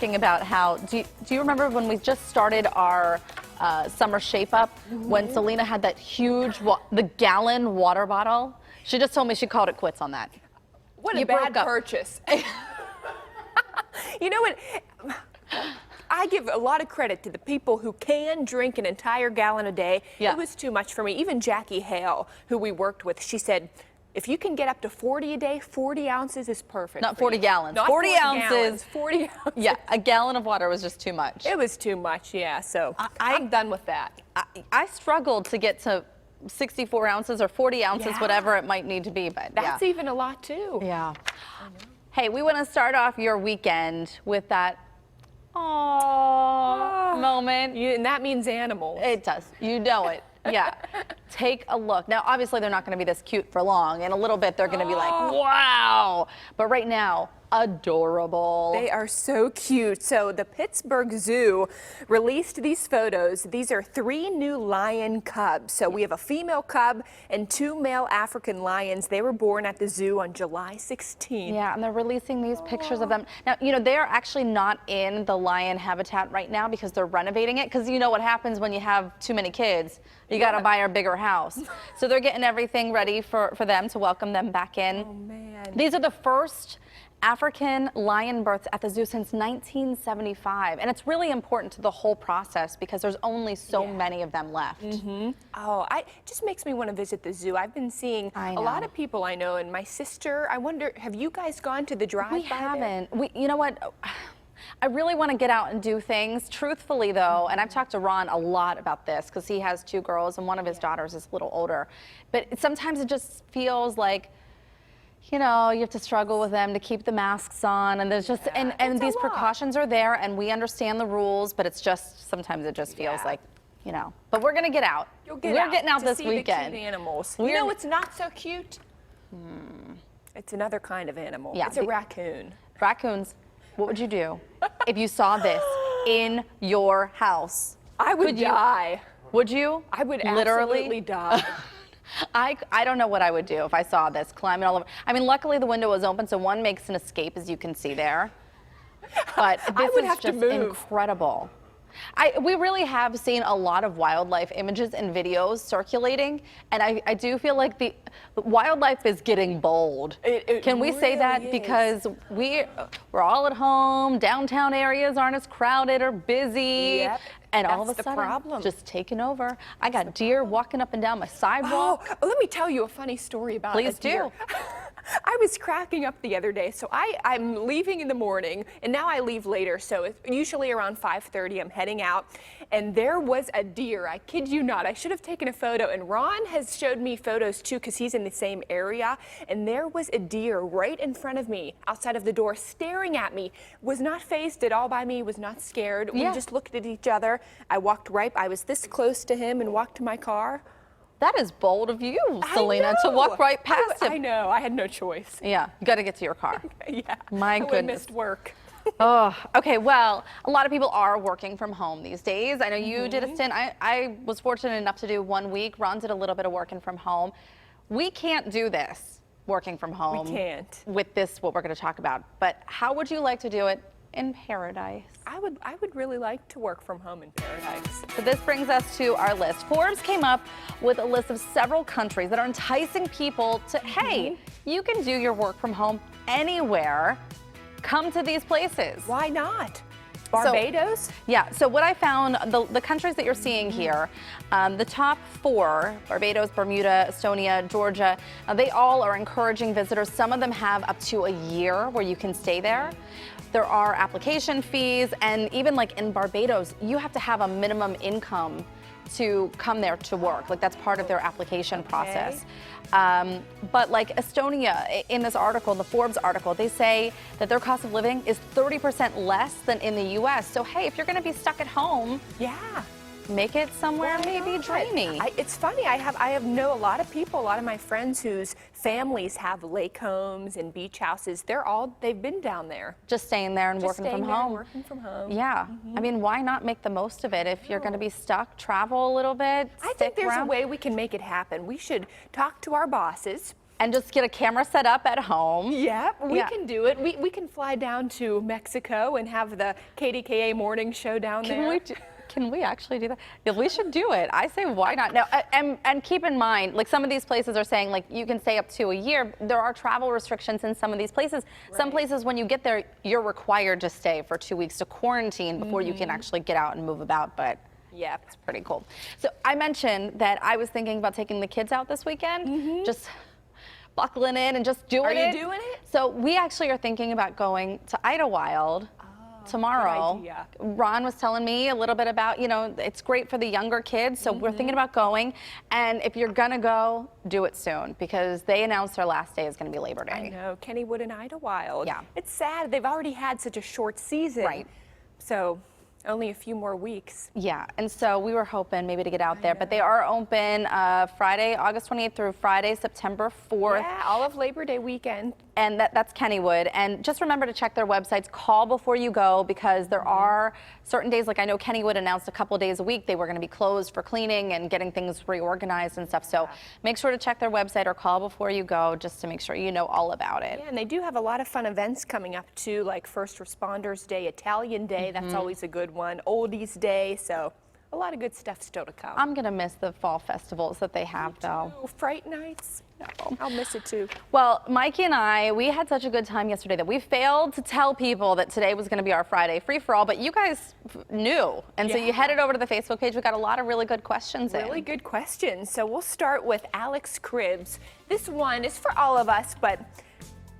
About how do you remember when we just started our summer shape up when Celina had that huge the gallon water bottle? She just told me she called it quits on that. What a bad purchase. You know what? I give a lot of credit to the people who can drink an entire gallon a day. Yeah. It was too much for me. Even Jackie Hale, who we worked with, she said, if you can get up to 40 a day, 40 ounces is perfect. Not 40 gallons. Not 40 ounces. Gallons, 40 ounces. Yeah, a gallon of water was just too much. It was too much, yeah. So I'm done with that. I struggled to get to 64 ounces or 40 ounces, whatever it might need to be. But that's even a lot, too. Yeah. Hey, we want to start off your weekend with that moment. And that means animals. It does. You know it. Yeah. Take a look. Now, obviously, they're not going to be this cute for long. In a little bit, they're going to be like, wow. But right now, adorable. They are so cute. So the Pittsburgh Zoo released these photos. These are 3 new lion cubs. So we have a female cub and 2 male African lions. They were born at the zoo on July 16th. Yeah, and they're releasing these pictures of them. Now, you know, they are actually not in the lion habitat right now because they're renovating it. Because you know what happens when you have too many kids. You got to buy a bigger house. So they're getting everything ready for them to welcome them back in. Oh, man. These are the first African lion births at the zoo since 1975. And it's really important to the whole process because there's only so many of them left. Oh, it just makes me want to visit the zoo. I've been seeing a lot of people I know, and my sister, I wonder, have you guys gone to the drive-by? We haven't. You know what? I really want to get out and do things. Truthfully, though, and I've talked to Ron a lot about this because he has 2 girls and one of his daughters is a little older. But sometimes it just feels like, you know, you have to struggle with them to keep the masks on, and there's just and these precautions are there, and we understand the rules, but it's just sometimes it just feels like, you know. But we're gonna get out. We're getting out to this see weekend. The cute animals. You know what's not so cute? It's another kind of animal. Yeah, it's a raccoon. Raccoons. What would you do if you saw this in your house? I would die. Would you? I would literally absolutely die. I don't know what I would do if I saw this climbing all over. I mean, luckily the window was open, so one makes an escape, as you can see there. But this is just incredible. We really have seen a lot of wildlife images and videos circulating, and I do feel like the wildlife is getting bold. Can we say that? Because we're all at home, downtown areas aren't as crowded or busy. Yep. And all of a sudden, just taking over. I got deer walking up and down my sidewalk. Oh, let me tell you a funny story about a deer. Please do. I was cracking up the other day. So I'm leaving in the morning, and now I leave later. So it's usually around 5:30, I'm heading out, and there was a deer. I kid you not. I should have taken a photo, and Ron has showed me photos too because he's in the same area. And there was a deer right in front of me, outside of the door, staring at me. Was not fazed at all by me. Was not scared. We just looked at each other. I walked I was this close to him and walked to my car. That is bold of you, Celina, to walk right past him. I know. I had no choice. Yeah, you got to get to your car. Yeah. My goodness. I missed work. Oh, okay. Well, a lot of people are working from home these days. I know you did a stint. I was fortunate enough to do 1 week. Ron did a little bit of working from home. We can't do this working from home. We can't. With this, what we're going to talk about. But how would you like to do it in paradise? I would really like to work from home in paradise. So this brings us to our list. Forbes came up with a list of several countries that are enticing people to, hey, you can do your work from home anywhere. Come to these places. Why not? Barbados? So what I found, the countries that you're seeing here, the top 4, Barbados, Bermuda, Estonia, Georgia, they all are encouraging visitors. Some of them have up to a year where you can stay there. There are application fees, and even like in Barbados, you have to have a minimum income to come there to work. Like that's part of their application process. But like Estonia, in this article, the Forbes article, they say that their cost of living is 30% less than in the US. So hey, if you're gonna be stuck at home, make it somewhere maybe dreamy. It's funny, I know a lot of people, a lot of my friends whose families have lake homes and beach houses. They've been down there. Just staying there and working from home. Working from home. Yeah. I mean, why not make the most of it? If you're going to be stuck, travel a little bit. I think there's a way we can make it happen. We should talk to our bosses and just get a camera set up at home. Yeah, we can do it. We can fly down to Mexico and have the KDKA morning show down there. Can we actually do that? Yeah, we should do it. I say, why not? No, and keep in mind, like some of these places are saying, like you can stay up to a year. There are travel restrictions in some of these places. Right. Some places, when you get there, you're required to stay for 2 weeks to quarantine before you can actually get out and move about. But yeah, it's pretty cool. So I mentioned that I was thinking about taking the kids out this weekend. Just buckling in and just doing it. Are you doing it? So we actually are thinking about going to Idlewild tomorrow. Ron was telling me a little bit about, you know, it's great for the younger kids, so we're thinking about going. And if you're gonna go, do it soon, because they announced their last day is gonna be Labor Day. I know, Kennywood and Idlewild. Yeah. It's sad, they've already had such a short season. Right. So only a few more weeks. Yeah, and so we were hoping maybe to get out there, but they are open Friday, August 28th through Friday, September 4th. Yeah, all of Labor Day weekend. And that's Kennywood. And just remember to check their websites. Call before you go, because there are certain days, like I know Kennywood announced a couple days a week they were going to be closed for cleaning and getting things reorganized and stuff. So make sure to check their website or call before you go, just to make sure you know all about it. Yeah, and they do have a lot of fun events coming up too, like First Responders Day, Italian Day, that's always a good one, Oldies Day, so a lot of good stuff still to come. I'm going to miss the fall festivals that they have, though. Fright nights? No, I'll miss it too. Well, Mikey and I, we had such a good time yesterday that we failed to tell people that today was going to be our Friday free-for-all, but you guys knew. And so you headed over to the Facebook page. We got a lot of really good questions in. Really good questions. So we'll start with Alex Cribbs. This one is for all of us, but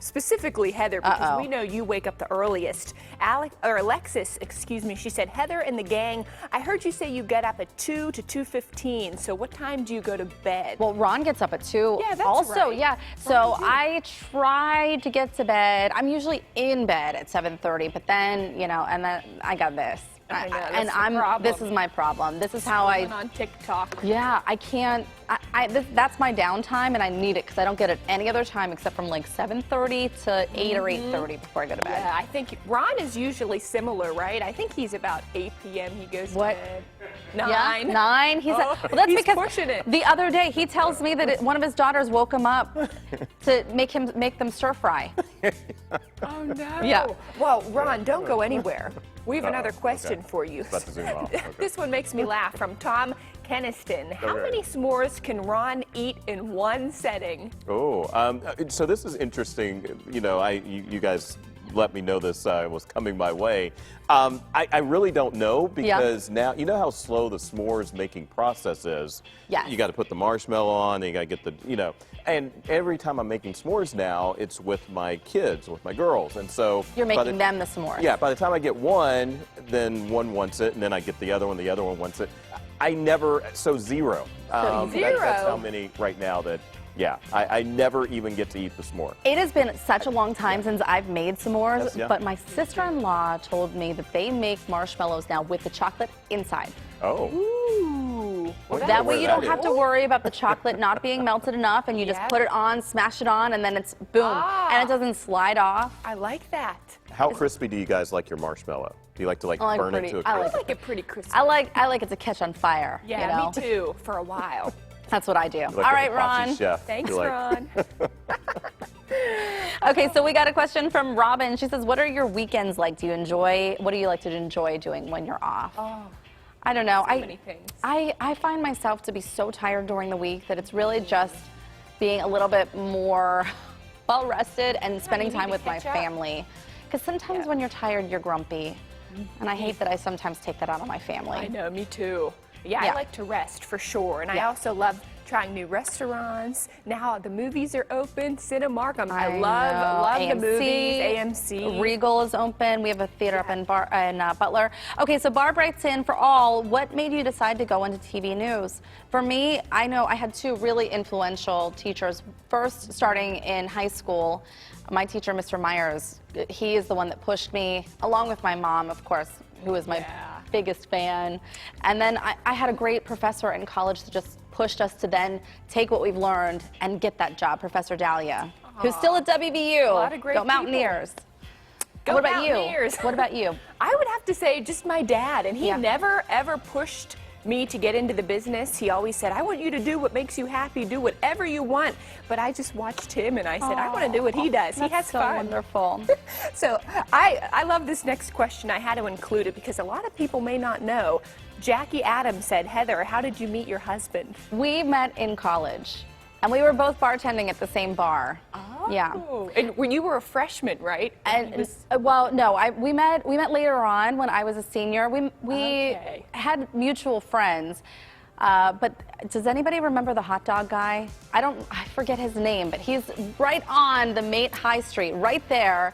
specifically Heather, because we know you wake up the earliest. Alexis, excuse me, she said, Heather and the gang, I heard you say you get up at 2 to 2:15, so what time do you go to bed? Well, Ron gets up at 2 yeah, that's also, right. yeah. So I try to get to bed. I'm usually in bed at 7:30, but then, you know, and then I got this. I know, This is my problem. This is how I on TikTok. Yeah, I can't. That's my downtime, and I need it because I don't get it any other time except from like 7:30 to 8 or 8:30 before I go to bed. Yeah, I think Ron is usually similar, right? I think he's about 8 p.m. he goes to bed. 9. Yeah, 9. Well, that's he's because pushing it. The other day he tells me that one of his daughters woke him up to make them stir fry. Oh no. Yeah. Well, Ron, don't go anywhere. We have another question for you. About to zoom off. Okay. This one makes me laugh, from Tom Keniston. How many s'mores can Ron eat in one setting? Oh, so this is interesting. You know, you guys let me know this was coming my way. I really don't know, because now, you know how slow the s'mores making process is? Yes. You got to put the marshmallow on, and you got to get the, you know, and every time I'm making s'mores now, it's with my kids, with my girls, and so. You're making them the s'mores. Yeah, by the time I get one, then one wants it, and then I get the other one wants it. I never, so zero. Zero? That's how many right now that, yeah, I never even get to eat the s'more. It has been such a long time since I've made s'mores, Yes, but my sister-in-law told me that they make marshmallows now with the chocolate inside. Oh. Ooh. Well, That way you don't have to worry about the chocolate not being melted enough, and you just put it on, smash it on, and then it's boom. And it doesn't slide off. I like that. How crispy do you guys like your marshmallow? Do you like to burn it to a crisp? I like it pretty crispy. I like it to catch on fire. Yeah, you know? me too, for a while. That's what I do. Like All a right, hibachi Ron. chef. Thanks, You're like- Ron. Okay, so we got a question from Robin. She says, what are your weekends like? What do you like to enjoy doing when you're off? Oh, I don't know. so many things. I find myself to be so tired during the week that it's really just being a little bit more well rested and spending you need time to with my catch up. family. Because sometimes when you're tired, you're grumpy. And I hate that I sometimes take that out on my family. I know, me too. Yeah, Yeah. I like to rest for sure. And I also love trying new restaurants. Now the movies are open, Cinemark. I love the movies, AMC. Regal is open. We have a theater up in Butler. Okay, so Barb writes in, for all, what made you decide to go into TV news? For me, I know I had two really influential teachers. First, starting in high school, my teacher, Mr. Myers, he is the one that pushed me, along with my mom, of course, who is my biggest fan. And then I had a great professor in college that just pushed us to then take what we've learned and get that job, Professor Dahlia, who's still at WVU. A lot of great Go Mountaineers. Go What about Mountaineers. you? What about you? I would have to say just my dad, and he never ever pushed me to get into the business, he always said, I want you to do what makes you happy, do whatever you want. But I just watched him and I said, I want to do what he does. He has That's so fun. wonderful. So I love this next question. I had to include it because a lot of people may not know. Jackie Adams said, Heather, how did you meet your husband? We met in college, and we were both bartending at the same bar. Oh. Yeah. And when you were a freshman, right? And well, no, we met later on when I was a senior. We Okay. had mutual friends. But does anybody remember the hot dog guy? I forget his name, but he's right on the Mate High Street, right there.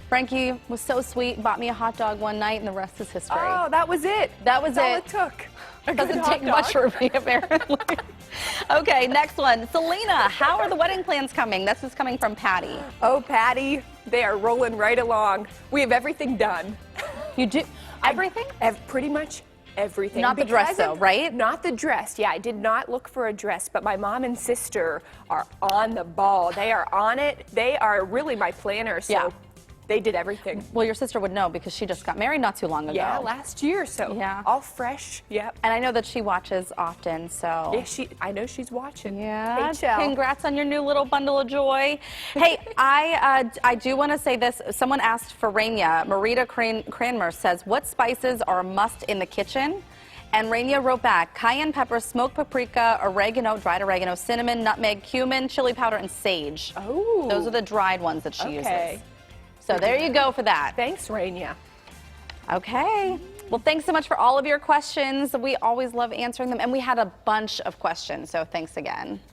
Frankie was so sweet, bought me a hot dog one night, and the rest is history. Oh, that was it. That was That's all it. it took. A good Doesn't hot take dog. much for me, apparently. Okay, next one. Celina, how are the wedding plans coming? This is coming from Patty. Oh, Patty, they are rolling right along. We have everything done. You do everything? Pretty much everything. Not the dress, Because though, right? Not the dress. Yeah, I did not look for a dress, but my mom and sister are on the ball. They are on it. They are really my planners. So Yeah. they did everything. Well, your sister would know because she just got married not too long ago. Yeah, last year. So Yeah. all fresh. Yep. And I know that she watches often, so. Yeah, I know she's watching. Yeah, HL. congrats on your new little bundle of joy. Hey, I do want to say this. Someone asked for Raina. Marita Cranmer says, what spices are a must in the kitchen? And Raina wrote back, cayenne pepper, smoked paprika, oregano, dried oregano, cinnamon, nutmeg, cumin, chili powder, and sage. Oh. Those are the dried ones that she Okay. uses. So there you go for that. Thanks, Raina. Okay. Well, thanks so much for all of your questions. We always love answering them, and we had a bunch of questions, so thanks again.